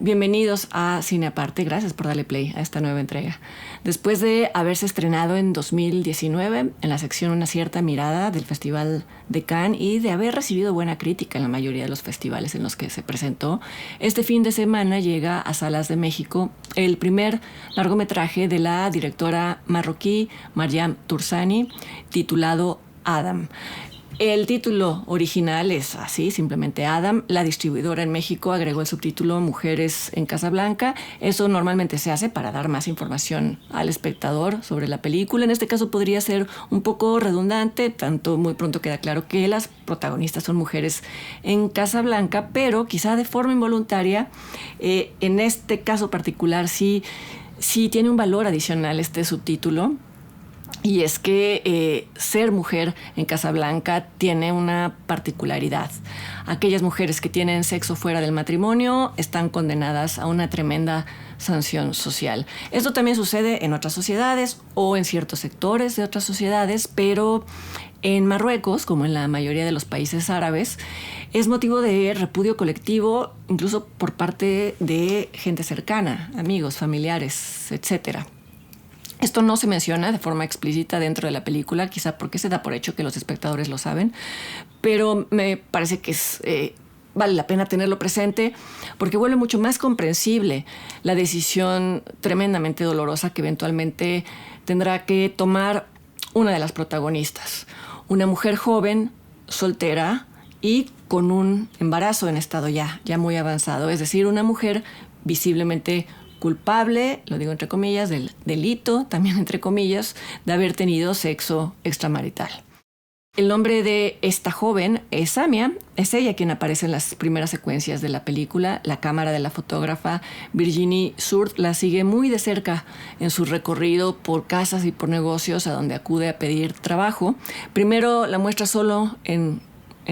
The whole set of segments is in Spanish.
Bienvenidos a Cine Aparte, gracias por darle play a esta nueva entrega. Después de haberse estrenado en 2019 en la sección Una cierta mirada del Festival de Cannes y de haber recibido buena crítica en la mayoría de los festivales en los que se presentó, este fin de semana llega a Salas de México el primer largometraje de la directora marroquí Mariam Tourzani, titulado Adam. El título original es así, simplemente Adam. La distribuidora en México agregó el subtítulo Mujeres en Casablanca. Eso normalmente se hace para dar más información al espectador sobre la película. En este caso podría ser un poco redundante, tanto muy pronto queda claro que las protagonistas son mujeres en Casablanca, pero quizá de forma involuntaria, en este caso particular sí tiene un valor adicional este subtítulo. Y es que ser mujer en Casablanca tiene una particularidad. Aquellas mujeres que tienen sexo fuera del matrimonio están condenadas a una tremenda sanción social. Esto también sucede en otras sociedades o en ciertos sectores de otras sociedades, pero en Marruecos, como en la mayoría de los países árabes, es motivo de repudio colectivo, incluso por parte de gente cercana, amigos, familiares, etcétera. Esto no se menciona de forma explícita dentro de la película, quizá porque se da por hecho que los espectadores lo saben, pero me parece que vale la pena tenerlo presente porque vuelve mucho más comprensible la decisión tremendamente dolorosa que eventualmente tendrá que tomar una de las protagonistas. Una mujer joven, soltera y con un embarazo en estado ya muy avanzado, es decir, una mujer visiblemente culpable, lo digo entre comillas, del delito, también entre comillas, de haber tenido sexo extramarital. El nombre de esta joven es Samia, es ella quien aparece en las primeras secuencias de la película. La cámara de la fotógrafa Virginie Surt la sigue muy de cerca en su recorrido por casas y por negocios a donde acude a pedir trabajo. Primero la muestra solo en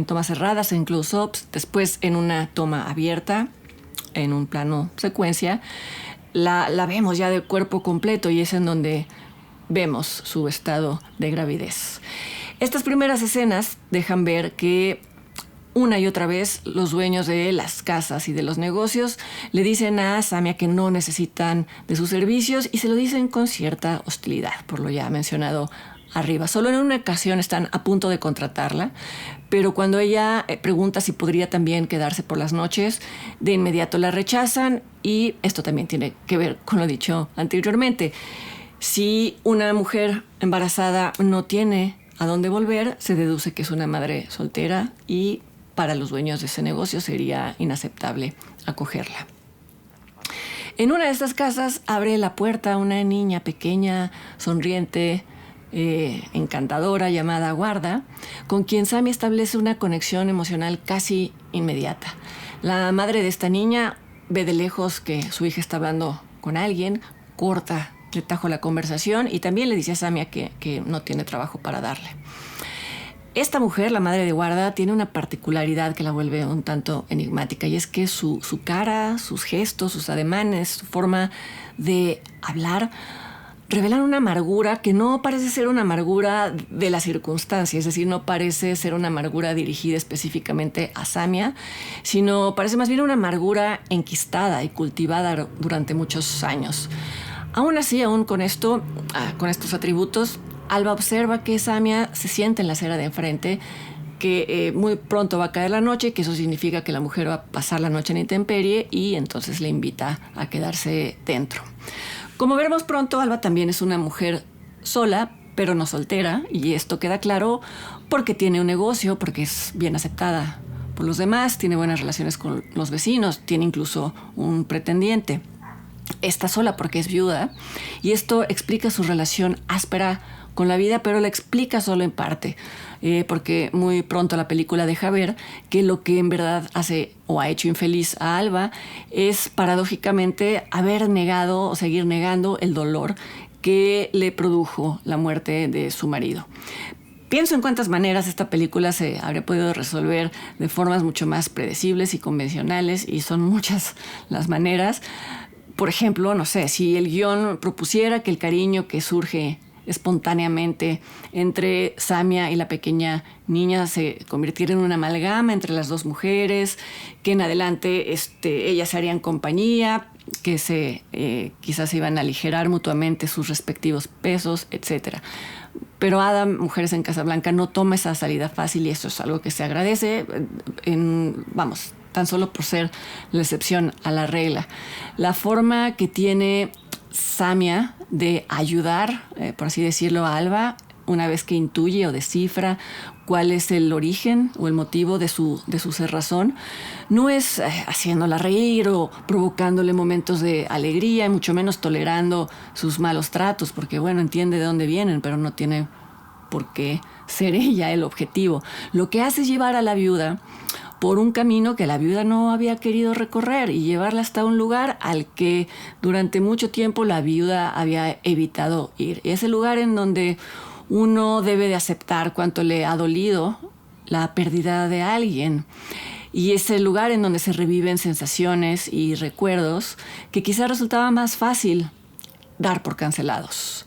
tomas cerradas, en close-ups, después en una toma abierta, en un plano secuencia. La vemos ya de cuerpo completo y es en donde vemos su estado de gravidez. Estas primeras escenas dejan ver que una y otra vez los dueños de las casas y de los negocios le dicen a Samia que no necesitan de sus servicios y se lo dicen con cierta hostilidad, por lo ya mencionado arriba. Solo en una ocasión están a punto de contratarla, pero cuando ella pregunta si podría también quedarse por las noches, de inmediato la rechazan y esto también tiene que ver con lo dicho anteriormente. Si una mujer embarazada no tiene a dónde volver, se deduce que es una madre soltera y para los dueños de ese negocio sería inaceptable acogerla. En una de estas casas abre la puerta una niña pequeña, sonriente, encantadora llamada Guarda, con quien Samia establece una conexión emocional casi inmediata. La madre de esta niña ve de lejos que su hija está hablando con alguien, corta de tajo la conversación y también le dice a Samia que no tiene trabajo para darle. Esta mujer, la madre de Guarda, tiene una particularidad que la vuelve un tanto enigmática y es que su cara, sus gestos, sus ademanes, su forma de hablar revelan una amargura que no parece ser una amargura de la circunstancia, es decir, no parece ser una amargura dirigida específicamente a Samia, sino parece más bien una amargura enquistada y cultivada durante muchos años. Aún así, aún con estos atributos, Alba observa que Samia se siente en la acera de enfrente, que muy pronto va a caer la noche, que eso significa que la mujer va a pasar la noche en intemperie y entonces le invita a quedarse dentro. Como veremos pronto, Alba también es una mujer sola, pero no soltera, y esto queda claro porque tiene un negocio, porque es bien aceptada por los demás, tiene buenas relaciones con los vecinos, tiene incluso un pretendiente. Está sola porque es viuda, y esto explica su relación áspera con la vida, pero la explica solo en parte, porque muy pronto la película deja ver que lo que en verdad hace o ha hecho infeliz a Alba es paradójicamente haber negado o seguir negando el dolor que le produjo la muerte de su marido. Pienso en cuántas maneras esta película se habría podido resolver de formas mucho más predecibles y convencionales, y son muchas las maneras. Por ejemplo, no sé, si el guión propusiera que el cariño que surge espontáneamente entre Samia y la pequeña niña, se convirtiera en una amalgama entre las dos mujeres, que en adelante ellas se harían compañía, que quizás se iban a aligerar mutuamente sus respectivos pesos, etc. Pero Adam, Mujeres en Casablanca, no toma esa salida fácil y eso es algo que se agradece, tan solo por ser la excepción a la regla. La forma que tiene Samia de ayudar, por así decirlo, a Alba, una vez que intuye o descifra cuál es el origen o el motivo de su cerrazón, no es haciéndola reír o provocándole momentos de alegría, y mucho menos tolerando sus malos tratos, porque entiende de dónde vienen, pero no tiene por qué ser ella el objetivo. Lo que hace es llevar a la viuda por un camino que la viuda no había querido recorrer y llevarla hasta un lugar al que durante mucho tiempo la viuda había evitado ir. Y es el lugar en donde uno debe de aceptar cuánto le ha dolido la pérdida de alguien. Y es el lugar en donde se reviven sensaciones y recuerdos que quizás resultaba más fácil dar por cancelados.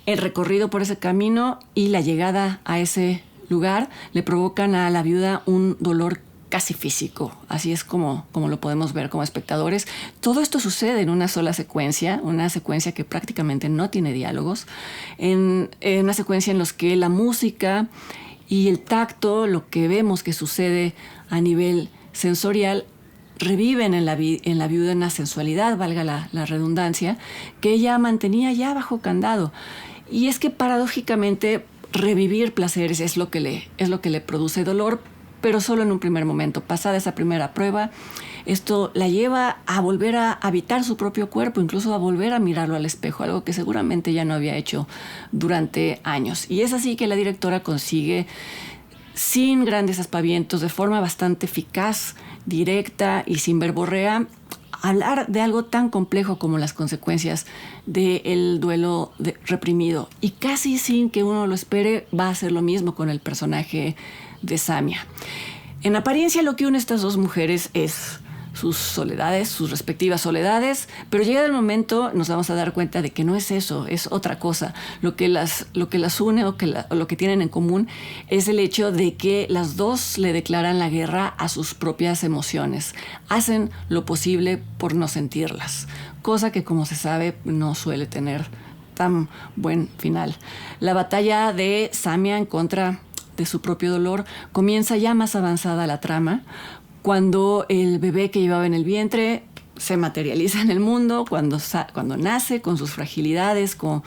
El recorrido por ese camino y la llegada a ese lugar le provocan a la viuda un dolor casi físico. Así es como lo podemos ver como espectadores. Todo esto sucede en una sola secuencia, una secuencia que prácticamente no tiene diálogos, en una secuencia en la que la música y el tacto, lo que vemos que sucede a nivel sensorial, reviven en la viuda una sensualidad, valga la redundancia, que ella mantenía ya bajo candado. Y es que paradójicamente revivir placeres es lo que le produce dolor, pero solo en un primer momento. Pasada esa primera prueba, esto la lleva a volver a habitar su propio cuerpo, incluso a volver a mirarlo al espejo, algo que seguramente ya no había hecho durante años. Y es así que la directora consigue, sin grandes aspavientos, de forma bastante eficaz, directa y sin verborrea, hablar de algo tan complejo como las consecuencias del duelo reprimido. Y casi sin que uno lo espere, va a hacer lo mismo con el personaje de Samia. En apariencia, lo que une a estas dos mujeres es sus soledades, sus respectivas soledades, pero llega el momento, nos vamos a dar cuenta de que no es eso, es otra cosa. Lo que las une o lo que tienen en común es el hecho de que las dos le declaran la guerra a sus propias emociones. Hacen lo posible por no sentirlas, cosa que, como se sabe, no suele tener tan buen final. La batalla de Samia en contra de su propio dolor comienza ya más avanzada la trama, cuando el bebé que llevaba en el vientre se materializa en el mundo, cuando nace con sus fragilidades, con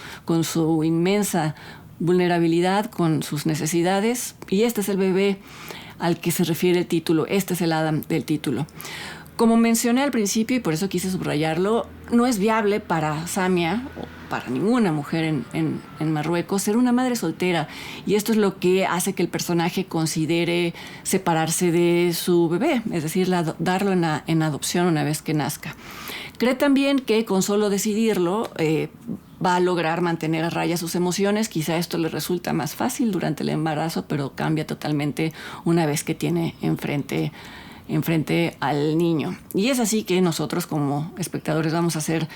su inmensa vulnerabilidad, con sus necesidades. Y este es el bebé al que se refiere el título, este es el Adam del título. Como mencioné al principio, y por eso quise subrayarlo, no es viable para Samia o para ninguna mujer en Marruecos ser una madre soltera. Y esto es lo que hace que el personaje considere separarse de su bebé, es decir, darlo en adopción una vez que nazca. Cree también que con solo decidirlo va a lograr mantener a raya sus emociones. Quizá esto le resulta más fácil durante el embarazo, pero cambia totalmente una vez que tiene enfrente al niño. Y es así que nosotros como espectadores vamos a ser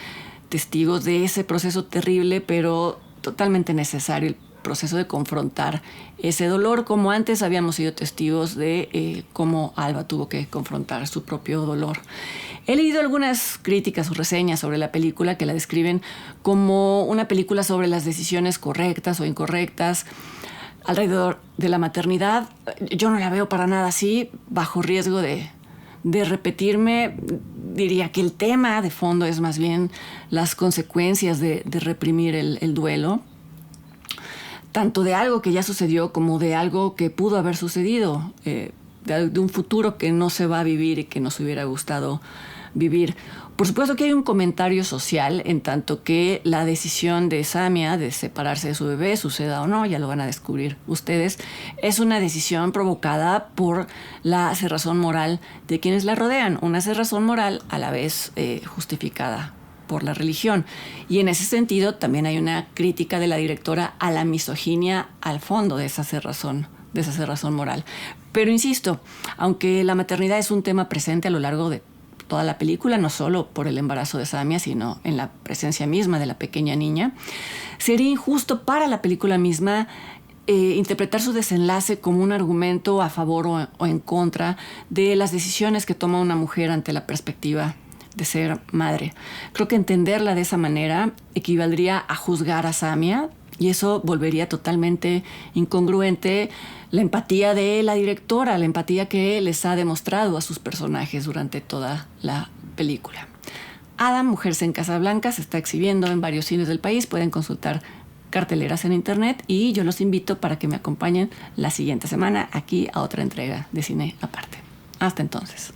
testigos de ese proceso terrible, pero totalmente necesario, el proceso de confrontar ese dolor, como antes habíamos sido testigos de cómo Alba tuvo que confrontar su propio dolor. He leído algunas críticas o reseñas sobre la película que la describen como una película sobre las decisiones correctas o incorrectas alrededor de la maternidad. Yo no la veo para nada así, bajo riesgo de repetirme. Diría que el tema de fondo es más bien las consecuencias de reprimir el duelo, tanto de algo que ya sucedió como de algo que pudo haber sucedido, de un futuro que no se va a vivir y que nos hubiera gustado vivir. Por supuesto que hay un comentario social en tanto que la decisión de Samia de separarse de su bebé, suceda o no, ya lo van a descubrir ustedes, es una decisión provocada por la cerrazón moral de quienes la rodean, una cerrazón moral a la vez justificada por la religión. Y en ese sentido también hay una crítica de la directora a la misoginia al fondo de esa cerrazón moral. Pero insisto, aunque la maternidad es un tema presente a lo largo de toda la película, no solo por el embarazo de Samia, sino en la presencia misma de la pequeña niña. Sería injusto para la película misma interpretar su desenlace como un argumento a favor o en contra de las decisiones que toma una mujer ante la perspectiva de ser madre. Creo que entenderla de esa manera equivaldría a juzgar a Samia, y eso volvería totalmente incongruente la empatía de la directora, la empatía que les ha demostrado a sus personajes durante toda la película. Adam, Mujeres en Casablanca, se está exhibiendo en varios cines del país. Pueden consultar carteleras en internet y yo los invito para que me acompañen la siguiente semana aquí a otra entrega de Cine Aparte. Hasta entonces.